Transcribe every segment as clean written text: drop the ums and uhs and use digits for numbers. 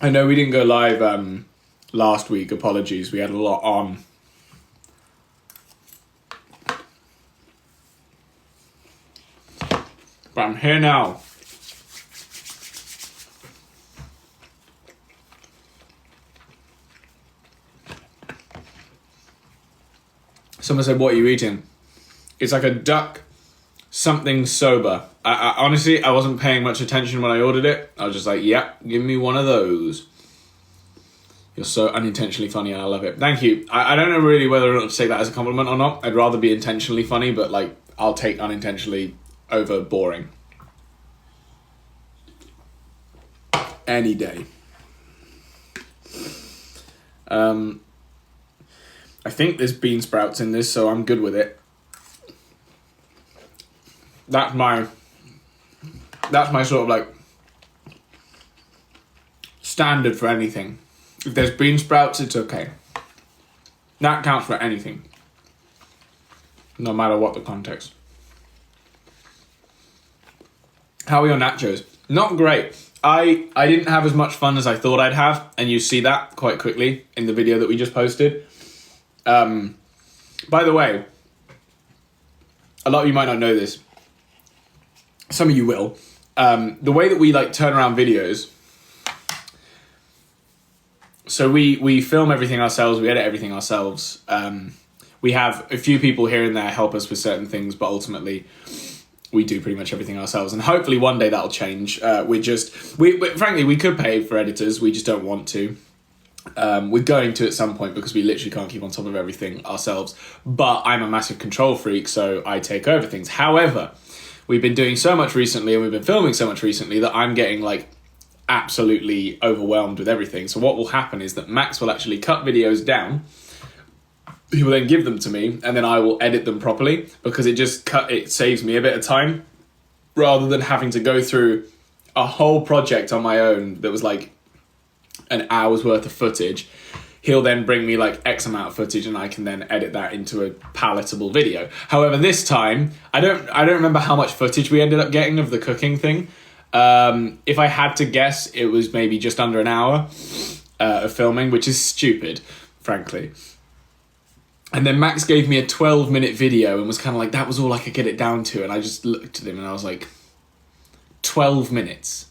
I know we didn't go live last week. Apologies. We had a lot on. But I'm here now. Someone said, what are you eating? It's like a duck something soba. I honestly, I wasn't paying much attention when I ordered it. I was just like, yeah, give me one of those. You're so unintentionally funny and I love it. Thank you. I don't know really whether or not to take that as a compliment or not. I'd rather be intentionally funny, but like, I'll take unintentionally over boring. Any day. I think there's bean sprouts in this, so I'm good with it. That's my sort of like standard for anything. If there's bean sprouts, it's okay. That counts for anything. No matter what the context. How are your nachos? Not great. I didn't have as much fun as I thought I'd have, and you see that quite quickly in the video that we just posted. By the way, a lot of you might not know this. Some of you will. The way that we like turn around videos. So we film everything ourselves. We edit everything ourselves. We have a few people here and there help us with certain things, but ultimately we do pretty much everything ourselves. And hopefully one day that'll change. Frankly, we could pay for editors. We just don't want to. We're going to at some point because we literally can't keep on top of everything ourselves. But I'm a massive control freak, so I take over things. However, we've been doing so much recently and we've been filming so much recently that I'm getting like absolutely overwhelmed with everything. So what will happen is that Max will actually cut videos down. He will then give them to me and then I will edit them properly because it saves me a bit of time rather than having to go through a whole project on my own that was like an hour's worth of footage. He'll then bring me like X amount of footage and I can then edit that into a palatable video. However, this time, I don't remember how much footage we ended up getting of the cooking thing. If I had to guess, it was maybe just under an hour of filming, which is stupid, frankly. And then Max gave me a 12-minute video and was kind of like, that was all I could get it down to. And I just looked at him and I was like, 12 minutes?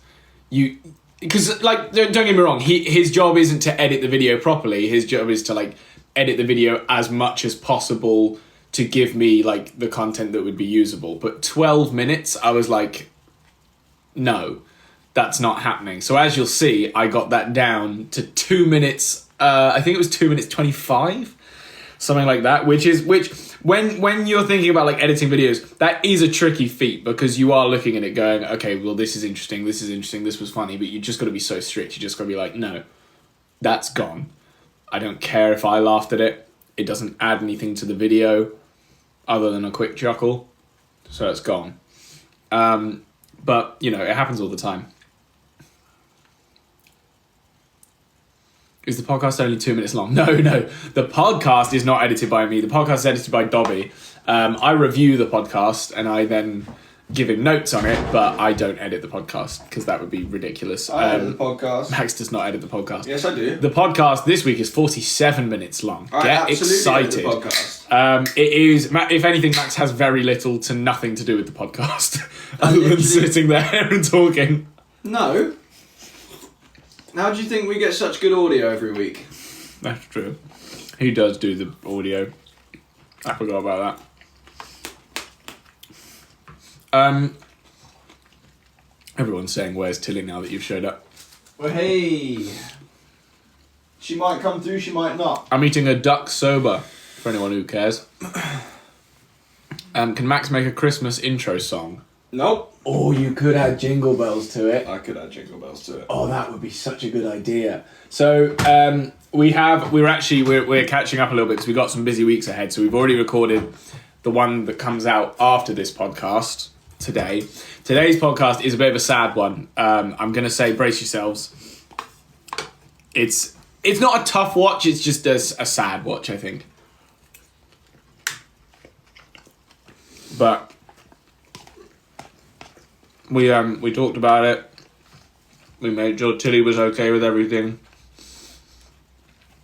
Because, like, don't get me wrong, his job isn't to edit the video properly. His job is to, like, edit the video as much as possible to give me, like, the content that would be usable. But 12 minutes, I was like, no, that's not happening. So as you'll see, I got that down to 2 minutes, I think it was 2 minutes 25? Something like that, which when you're thinking about like editing videos, that is a tricky feat because you are looking at it going, okay, well, this is interesting, this was funny, but you just got to be so strict. You just got to be like, no, that's gone. I don't care if I laughed at it. It doesn't add anything to the video other than a quick chuckle. So it's gone. But, you know, it happens all the time. Is the podcast only 2 minutes long? No. The podcast is not edited by me. The podcast is edited by Dobby. I review the podcast and I then give him notes on it, but I don't edit the podcast because that would be ridiculous. I edit the podcast. Max does not edit the podcast. Yes, I do. The podcast this week is 47 minutes long. Get excited. Edit the podcast. It is, if anything, Max has very little to nothing to do with the podcast other than sitting there and talking. No. How do you think we get such good audio every week? That's true. He does do the audio. I forgot about that. Everyone's saying, where's Tilly now that you've showed up? Well, hey. She might come through, she might not. I'm eating a duck soba, for anyone who cares. Can Max make a Christmas intro song? Nope. Oh, you could add jingle bells to it. I could add jingle bells to it. Oh, that would be such a good idea. So, we're catching up a little bit because we've got some busy weeks ahead. So we've already recorded the one that comes out after this podcast today. Today's podcast is a bit of a sad one. I'm going to say brace yourselves. It's not a tough watch, it's just a sad watch, I think. But we talked about it. We made sure Tilly was okay with everything.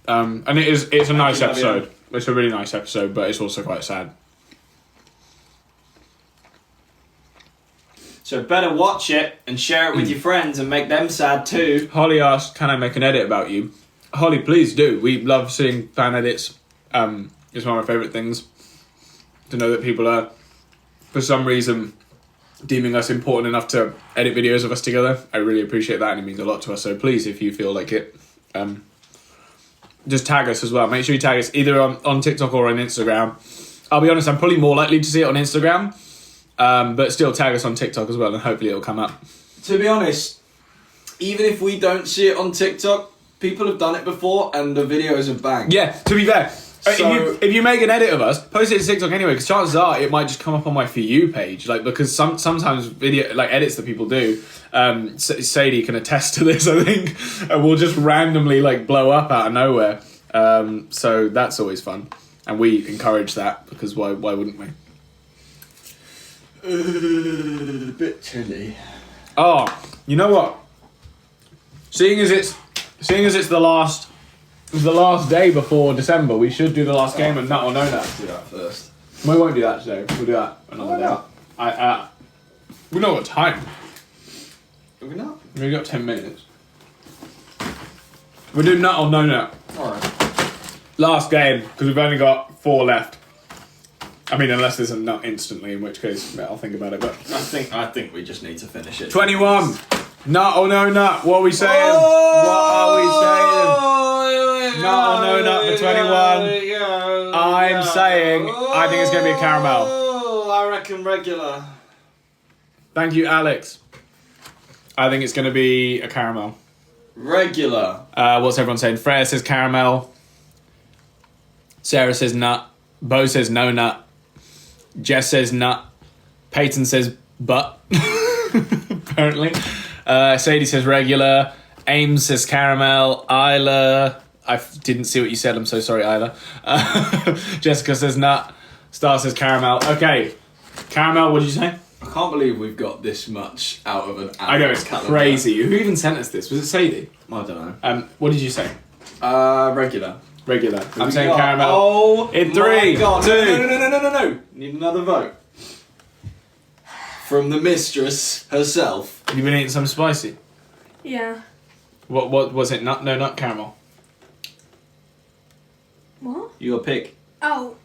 And it's a nice episode. It's a really nice episode, but it's also quite sad. So better watch it and share it with your friends and make them sad too. Holly asked, can I make an edit about you? Holly, please do. We love seeing fan edits. It's one of my favourite things. To know that people are, for some reason, deeming us important enough to edit videos of us together. I really appreciate that, and it means a lot to us. So please, if you feel like it, just tag us as well. Make sure you tag us either on TikTok or on Instagram. I'll be honest, I'm probably more likely to see it on Instagram. But still tag us on TikTok as well, and hopefully it'll come up. To be honest, even if we don't see it on TikTok, people have done it before and the videos have banged. Yeah, to be fair, So- if you make an edit of us, post it to TikTok anyway, because chances are it might just come up on my For You page. Like, because sometimes video, like, edits that people do, Sadie can attest to this, I think, and will just randomly, like, blow up out of nowhere. So that's always fun. And we encourage that, because why wouldn't we? A bit chilly. Oh, you know what? Seeing as it's the last day before December, we should do the last game of Nut or No Nut. Let's do that first. We won't do that today. We'll do that another day. We know what time. Are we not? We've got 10 minutes. We'll do Nut or No Nut. Alright. Last game, because we've only got 4 left. I mean, unless there's a nut instantly, in which case I'll think about it. But I think we just need to finish it. 21. Nut or No Nut? What are we saying? Oh! What are we saying? Nut or No Nut for 21? I'm saying I think it's going to be a caramel. Oh, I reckon regular. Thank you, Alex. I think it's going to be a caramel. Regular. What's everyone saying? Freya says caramel. Sarah says nut. Bo says no nut. Jess says nut. Peyton says butt. Apparently. Sadie says regular. Ames says caramel. Isla. I didn't see what you said. I'm so sorry, Isla. Jessica says nut. Star says caramel. Okay. Caramel, what did you say? I can't believe we've got this much out of an hour. I know, it's crazy. Who even sent us this? Was it Sadie? I don't know. What did you say? Regular. Regular. I'm We saying got- caramel. Oh, In my 3, God. 2. No. Need another vote. From the mistress herself. You've been eating something spicy. Yeah. What was it? Nut? No, nut caramel. What? You got pick. Oh,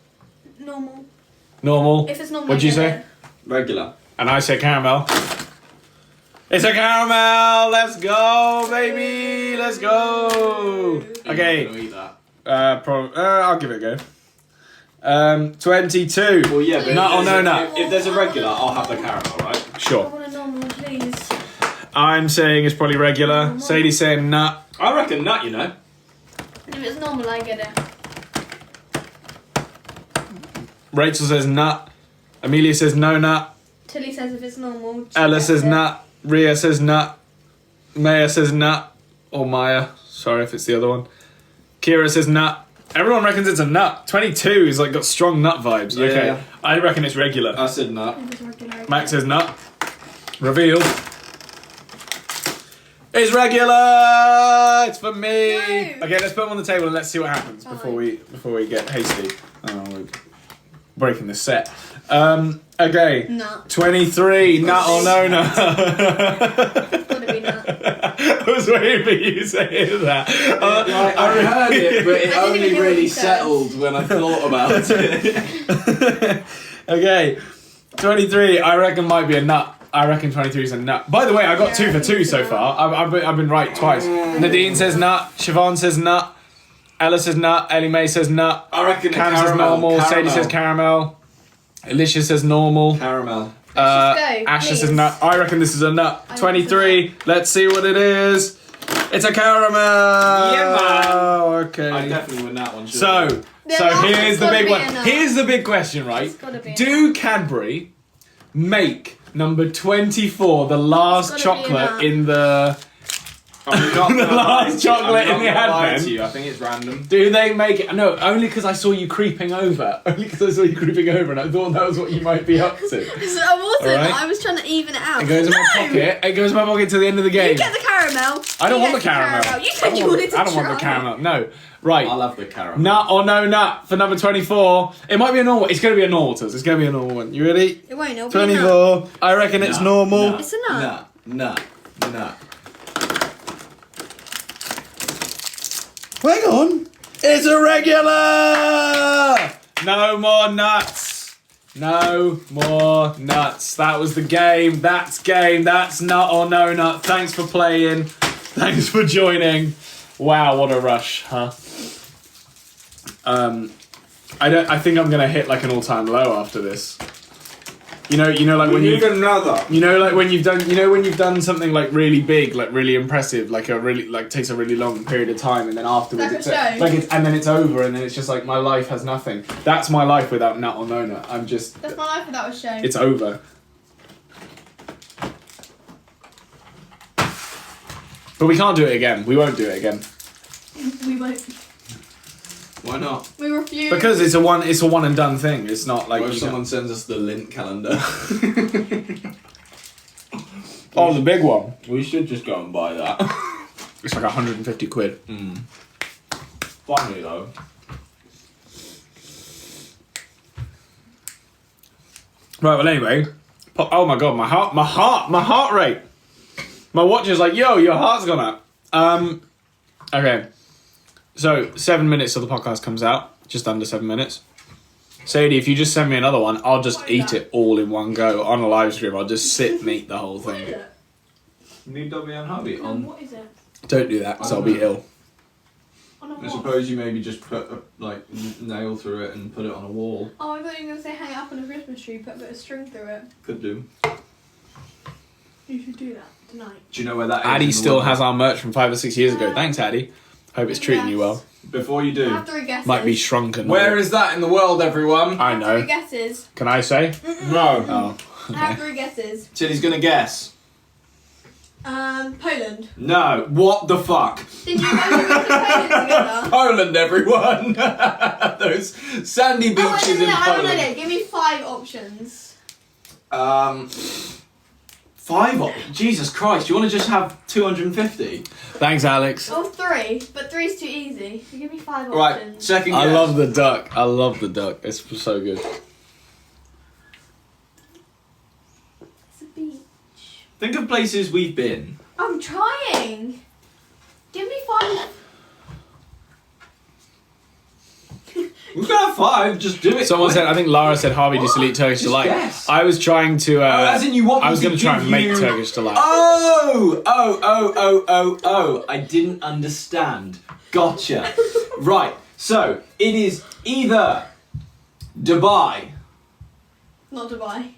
normal. Normal. If it's normal. What'd you I get say? it. Regular. And I say caramel. It's a caramel! Let's go, baby! Let's go! Okay. I'm gonna eat that. I'll give it a go. 22. Well, yeah, but Nut or if no there's a- nut? If there's a regular, I'll have the caramel, right? I Sure. want a normal, please. I'm saying it's probably regular. Sadie's saying nut. I reckon nut, you know. And if it's normal, I get it. Rachel says nut. Amelia says no nut. Tilly says if it's normal. she Ella gets says it. nut. Ria says nut. Maya says nut. Or Maya. Sorry if it's the other one. Kira says nut. Everyone reckons it's a nut. 22 is like got strong nut vibes. Yeah. Okay. I reckon it's regular. I said nut. If it's regular, I get Max it. says nut. Reveal. It's regular. It's for me. No. Okay, let's put them on the table and let's see what happens before we get hasty. Oh, we're breaking the set. Okay. Nut. 23. Nut or no nut. Gotta be nut. I was waiting for you to say that. I heard it, but it I didn't only even hear what really you said. settled when I thought about it. Okay. 23. I reckon might be a nut. I reckon 23 is a nut. By the way, I got Yeah, 2 I for think 2 so so. far. I've been right twice. Nadine says nut. Siobhan says nut. Ella says nut. Ellie Mae says nut. I reckon Cam says caramel. normal. Sadie says caramel. Alicia says normal. Caramel. Let's just go, Ashley says please. nut. I reckon this is a nut. I 23. Let's see what it is. It's a caramel. Yeah, man. Okay. I definitely win that one. So The last here's one's the gotta big be one. a nut. Here's the big question, right? It's gotta be a Do Cadbury make number 24 the last It's gotta be a chocolate nut. in the... I'm not The gonna lie last to you. chocolate I'm in the not gonna lie advent. to you. I think it's random. Do they make it? No, only because I saw you creeping over. Only because I saw you creeping over and I thought that was what you might be up to. I wasn't. Alright. I was trying to even it out. It goes in my No! pocket. It goes in my pocket to the end of the game. You get the caramel. caramel. I don't want Yes, the caramel. You said you wanted to I don't want the try. caramel. No. Right. I'll have the caramel. Nut or no nut for number 24. It might be a normal. It's going to be a normal to us. It's going to be a normal one. You ready? It won't. It'll be a nut. 24. I reckon it's normal. It's a nut. Nut. Hang on. It's a regular. No more nuts. No more nuts. That was the game. That's game. That's nut or no nut. Thanks for playing. Thanks for joining. Wow, what a rush, huh? I think I'm gonna hit like an all-time low after this. You know, like when you another. You know, like when you've done something like really big, like really impressive, like a really like takes a really long period of time, and then afterwards Like a show. and then it's over, and then it's just like my life has nothing. That's my life without nut or no nut. That's my life without a show. It's over. But we can't do it again. We won't do it again We won't. Why not? We refuse. because it's a one and done thing. It's not like What if you someone sends us the lint calendar? oh, the big one. We should just go and buy that. It's like 150 quid. Funny though. Right, well anyway, oh my god, my heart rate. My watch is like, yo, your heart's gone up. Okay, so 7 minutes till the podcast comes out, just under 7 minutes. Sadie, if you just send me another one, I'll just eat it all in one go on a live stream. I'll just sit and eat the whole What is thing. it? Need Dobby and Harvey on. What is it? Don't do that, because I'll be ill. On a I what? suppose you maybe just put a nail through it and put it on a wall. Oh, I thought you were going to say hang it up on a Christmas tree, put a bit of string through it. Could do. You should do that tonight. Do you know where that is? Addie still has our merch from 5 or 6 years ago. Thanks, Addie. Hope it's treating you well. Before you I do, have 3 guesses. Might be shrunken. where is that in the world, everyone? I I have know. 3 guesses. Can I say? No. Oh. I have 3 guesses. Tilly's gonna guess. Poland. No. What the fuck? Did you guys move to Poland together? Poland, everyone. Those sandy beaches Oh, wait, no, in I have an Poland. idea. Give me 5 options. 5. Jesus Christ! You want to just have 250? Thanks, Alex. Or 3, but 3 is too easy. So give me 5 Right. options. Second. I guess. love the duck. I love the duck. It's so good. It's a beach. Think of places we've been. I'm trying. Give me 5. We can have 5. Just do it. Someone quick. said, I think Lara said Harvey just What? delete Turkish Just Delight. guess. I was trying to. as in you want me I was to going to try give and make you- Turkish Delight. Oh! I didn't understand. Gotcha. Right. So it is either Dubai. Not Dubai.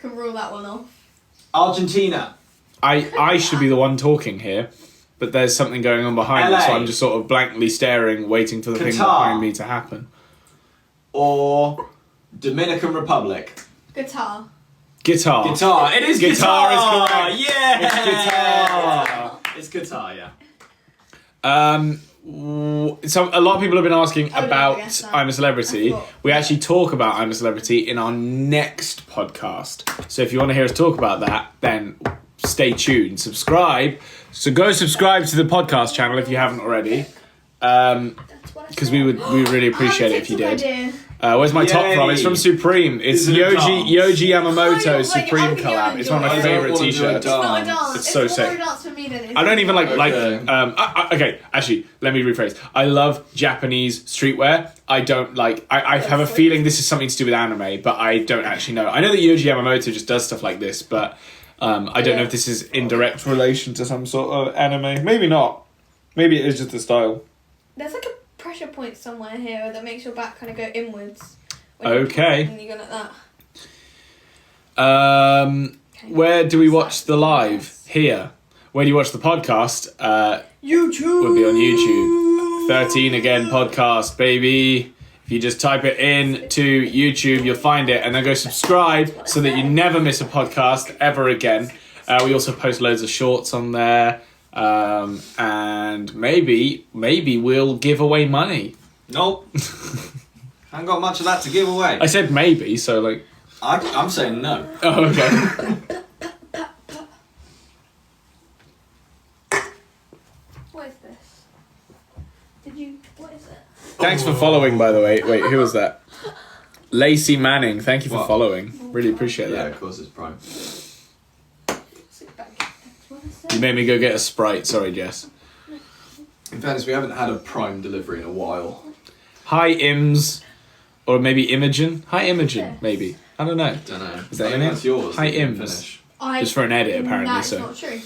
Can rule that one off. Argentina. I should be the one talking here, but there's something going on behind me, so LA. I'm just sort of blankly staring, waiting for the thing Qatar. behind me to happen. Or Dominican Republic. Guitar. Guitar. Guitar. It is Guitar guitar. is correct. Yeah. It's guitar. It's guitar. Yeah. So a lot of people have been asking Oh, no, I about guess that. I'm a Celebrity. I thought- We actually talk about I'm a Celebrity in our next podcast. So if you want to hear us talk about that, then stay tuned. Subscribe. So go subscribe to the podcast channel if you haven't already. That's what I Because said. we would really appreciate I it if you have a did. TikTok idea. Where's my top Yay. from? It's from Supreme. It's Is it a Yoji dance? Yamamoto's Oh, wait, Supreme I think you're collab. It's one of my enjoying it. favourite I don't wanna do a t-shirts. It's not a Dance. dance. It's so more sick. a dance for me than it is. I don't even like Okay. okay, actually, let me rephrase. I love Japanese streetwear. I don't like I have a feeling this is something to do with anime, but I don't actually know. I know that Yoji Yamamoto just does stuff like this, but I don't know if this is in direct relation to some sort of anime. Maybe not. Maybe it is just the style. There's like a pressure point somewhere here that makes your back kind of go inwards. Okay. And you go like that. Okay. Where do we watch the live? Here. Where do you watch the podcast? YouTube. Would be on YouTube. 13 again podcast, baby. If you just type it in to YouTube, you'll find it, and then go subscribe so that you never miss a podcast ever again. We also post loads of shorts on there, and maybe we'll give away money. Nope. Haven't got much of that to give away. I said maybe, so like. I'm saying no. Oh, okay. What is this? What is it? Thanks for following, by the way. Wait, who was that? Lacey Manning, thank you for following. Really appreciate Yeah, that. of course it's Prime. What is it? You made me go get a Sprite. Sorry, Jess. In fairness, we haven't had a Prime delivery in a while. Hi, Ims. Or maybe Imogen. Hi, Imogen, maybe. I don't know. Don't know. Is that I your think name? that's yours. Hi, that you didn't Ims. finish. Just for an edit, apparently, That's so. not true.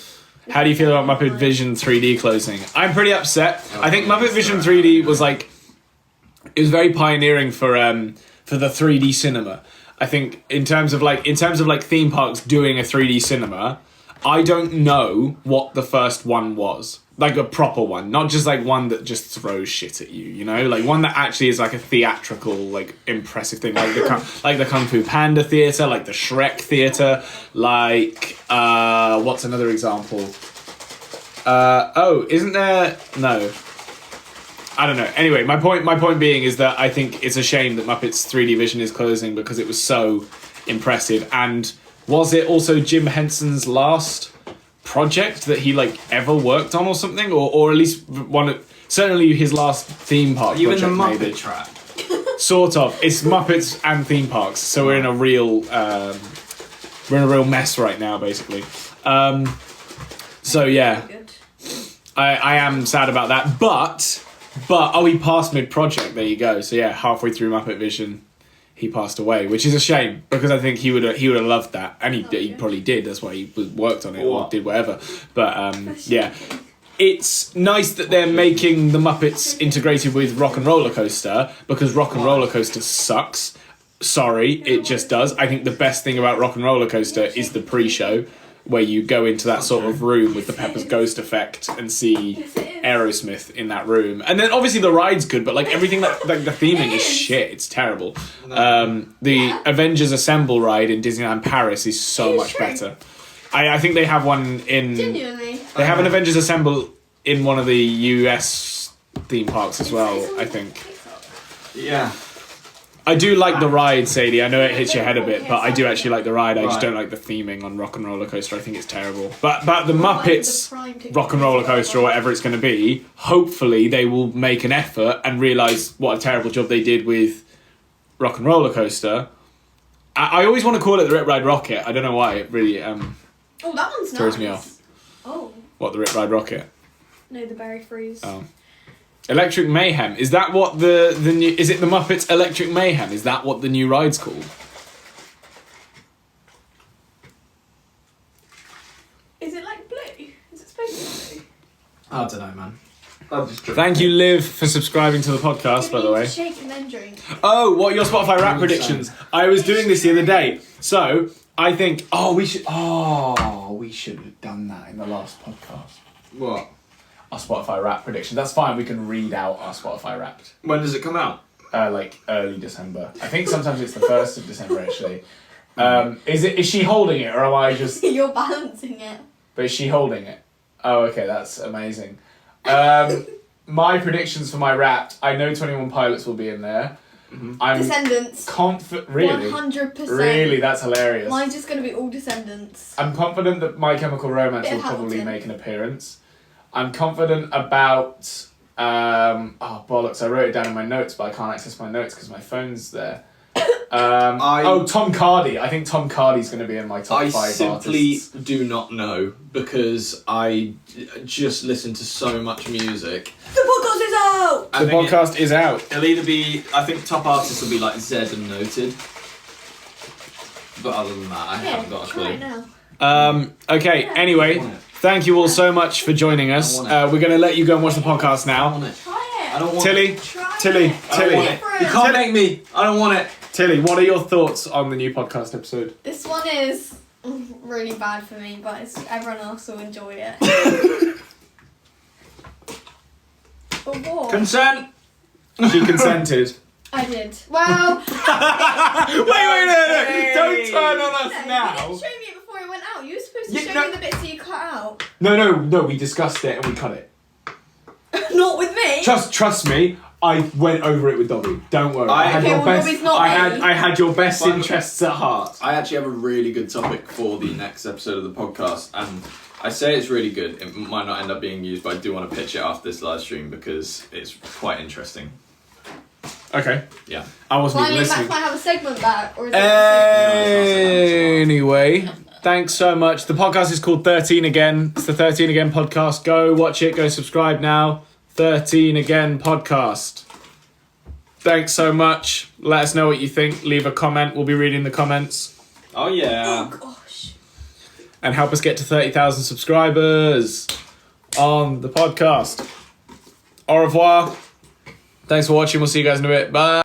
How do you feel about Muppet Vision 3D closing? I'm pretty upset. I think Muppet Vision 3D was like, it was very pioneering for the 3D cinema. I think in terms of like theme parks doing a 3D cinema, I don't know what the first one was. Like a proper one, not just like one that just throws shit at you, you know? Like one that actually is like a theatrical, like impressive thing, like the Kung Fu Panda theater, like the Shrek theater, like what's another example? Isn't there? No, I don't know. Anyway, my point being is that I think it's a shame that Muppets 3D Vision is closing because it was so impressive. And was it also Jim Henson's last project that he like ever worked on or something, or at least certainly his last theme park Are you in project the Muppet maybe. trap? Sort of. It's Muppets and theme parks, so we're in a real mess right now, basically. So yeah, Good. I am sad about that, but he passed mid-project. There you go. So yeah, halfway through Muppet Vision, he passed away, which is a shame because I think he would have loved that, and he probably did. That's why he worked on it or did whatever. But yeah, it's nice that they're making the Muppets integrated with Rock and Roller Coaster because Rock and Roller Coaster sucks. Sorry, it just does. I think the best thing about Rock and Roller Coaster is the pre-show, where you go into that sort of room with the Pepper's Ghost effect and see Aerosmith in that room. And then obviously the ride's good, but like everything that like the theming is shit. It's terrible. The Avengers Assemble ride in Disneyland Paris is so much better. I think they have one in... Genuinely. They have an Avengers Assemble in one of the US theme parks as well, I think. Yeah. I do like the ride, Sadie. I know it hits your head a bit, but I do actually like the ride. I just don't like the theming on Rock and Roller Coaster. I think it's terrible. But the Muppets Rock and Roller Coaster or whatever it's going to be, hopefully they will make an effort and realise what a terrible job they did with Rock and Roller Coaster. I always want to call it the Rip Ride Rocket. I don't know why. It really Oh, that one's throws nice. me off. Oh. What, the Rip Ride Rocket? No, the Berry Freeze. Oh. Electric Mayhem. Is that what the new... Is it the Muppets Electric Mayhem? Is that what the new ride's called? Is it like blue? Is it supposed to be blue? I don't know, man. I'll just drink. Thank you, Liv, for subscribing to the podcast, by the way. Shake and then drink. Oh, what are your Spotify rap predictions? I was doing this the other day. So, I think... we should have done that in the last podcast. What? Our Spotify rap prediction. That's fine, we can read out our Spotify Wrapped. When does it come out? Like early December. I think sometimes it's the 1st of December, actually. Is she holding it, or am I just... You're balancing it. But is she holding it? Oh, okay, that's amazing. My predictions for my Wrapped, I know 21 Pilots will be in there. Mm-hmm. I'm Descendants. Really? 100%. Really, that's hilarious. Mine's just going to be all Descendants. I'm confident that My Chemical Romance Bit will of probably Hamilton. make an appearance. I'm confident about... bollocks, I wrote it down in my notes, but I can't access my notes because my phone's there. Tom Cardy. I think Tom Cardy's going to be in my top 5 I simply artists. do not know because I just listen to so much music. The podcast is out! The podcast is out. It'll either be, I think top artists will be like Zed and Noted. But other than that, I haven't got a try it clue. now. Okay, Yeah. anyway, thank you all so much for joining us. I want We're going to let you go and watch the podcast I now. want it. Try it. I don't want Tilly, it. Try Tilly, it. I don't want it. Different. You can't make me. I don't want it. Tilly, what are your thoughts on the new podcast episode? This one is really bad for me, but everyone else will enjoy it. But what? Consent. She consented. I did. Well, Wait, no. Don't turn on us no, you now. didn't show me it before it went out. You were supposed to Yeah, show no. me the bits that you cut out. No, we discussed it and we cut it. Not with me. Trust me, I went over it with Dobby. Don't worry. I- had Okay, your well, best. Dobby's not me. I had your best Fine. interests at heart. I actually have a really good topic for the next episode of the podcast, and I say it's really good. It might not end up being used, but I do want to pitch it after this live stream because it's quite interesting. Okay. Yeah. I wasn't Well, I even mean, listening. Max might have a segment back, or is it a Anyway, thanks so much. The podcast is called 13 Again. It's the 13 Again podcast. Go watch it. Go subscribe now. 13 Again podcast. Thanks so much. Let us know what you think. Leave a comment. We'll be reading the comments. Oh yeah. Oh gosh. And help us get to 30,000 subscribers on the podcast. Au revoir. Thanks for watching. We'll see you guys in a bit. Bye.